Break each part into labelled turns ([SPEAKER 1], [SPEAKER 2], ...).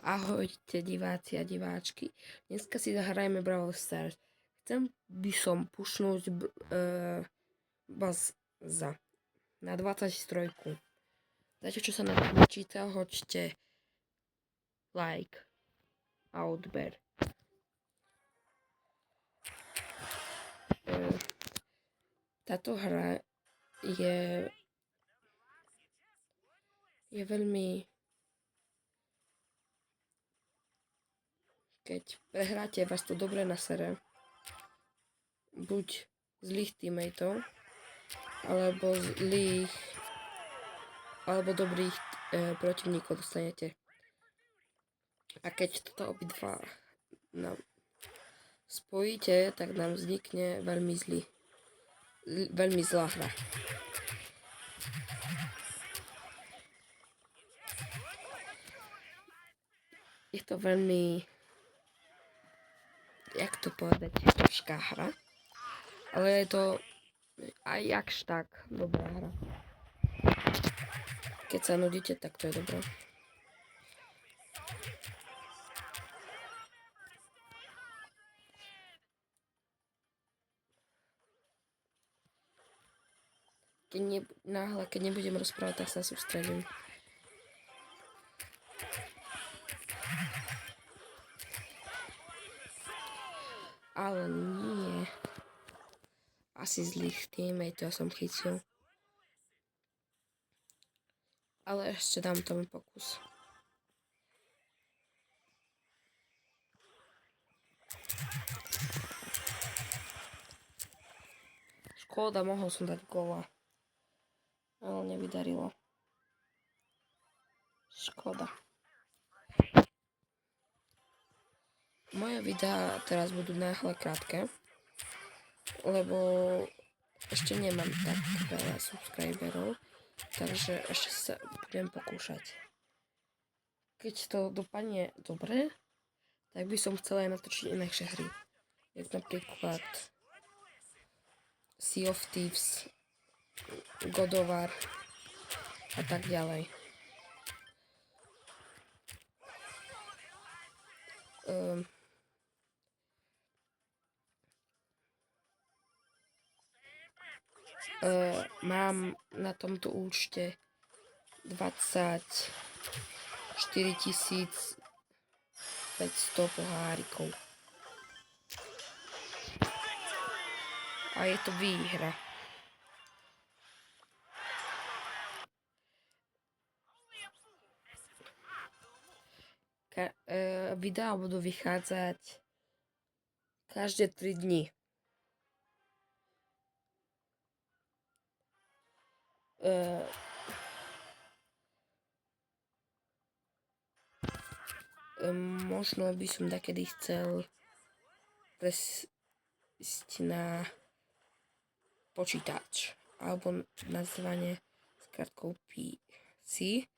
[SPEAKER 1] Ahojte diváci a diváčky. Dneska si zahrajeme Brawl Stars. Chcem by som pušnúť vás na 23. Zatiaľ čo sa na to počíta, hoďte like a odber. Táto hra je veľmi... Keď prehráte, vás to dobre nasere. Buď zlých teammateov, alebo dobrých protivníkov dostanete. A keď toto obidva nám spojíte, tak nám vznikne veľmi zlá hra. Je to veľmi, jak to povedať, ťažká hra, ale je to aj jakž tak dobrá hra. Keď sa nudíte, tak to je dobré. Keď nebudem rozprávať, tak sa sústredím. Ale nie. Asi zlých teammateov som chytil. Ale ešte dám tomu pokus. Škoda, mohol som dať góla. Ale nevydarilo. Škoda. Moje videá teraz budú náhle krátke, lebo ešte nemám tak veľa subscriberov, takže ešte sa budem pokúšať. Keď to dopadne dobre, tak by som chcela aj natočiť inakšie hry. Jak napríklad Sea of Thieves, God of War a tak ďalej. Mám na tomto účte 24 500 pohárikov. A je to výhra. Videá budú vychádzať každé 3 dni. Možno by som takedy chcel presť na počítač alebo nazvanie s kartkou PC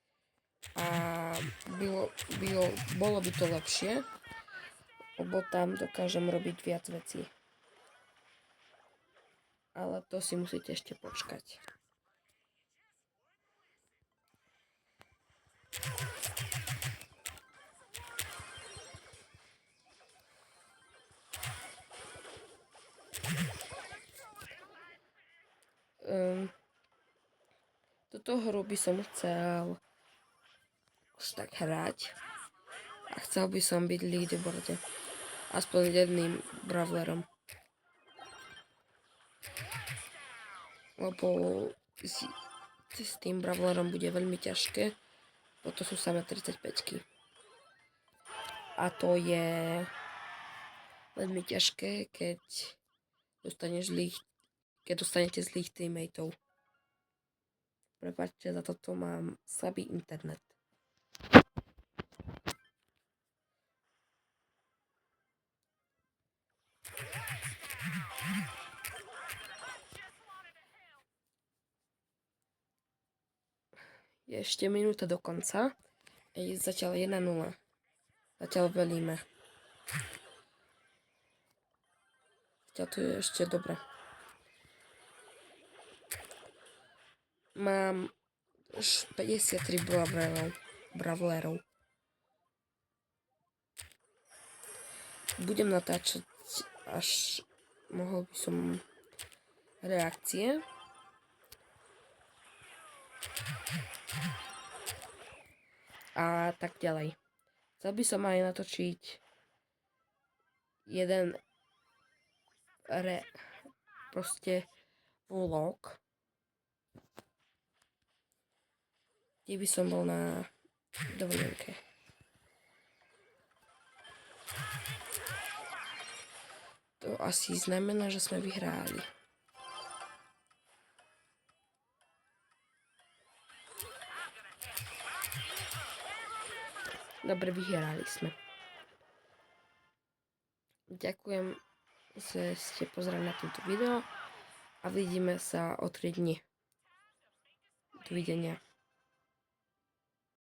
[SPEAKER 1] a bolo by to lepšie, lebo tam dokážem robiť viac vecí. Ale to si musíte ešte počkať. Toto hru by som chcel už tak hrať a chcel by som byť v leaderboarde aspoň jedným brawlerom, lebo s tým brawlerom bude veľmi ťažké, bo to sú samé 35-ky a to je veľmi ťažké, keď dostanete zlých teammateov. Prepáčte, za toto mám slabý internet. Je ešte minúta do konca. Je zatiaľ 1-0. Zatiaľ velíme. Zatiaľ to je ešte dobre. Mám už 53 brawlerov. budem natáčať až mohol by som reakcie. A tak ďalej. Chcel by som aj natočiť jeden proste vlog, kde by som bol na dovolenke. To asi znamená, že sme vyhrali. Dobre, vyhrali sme. Ďakujem, že ste pozerali na toto video a vidíme sa o 3 dni. Dovidenia.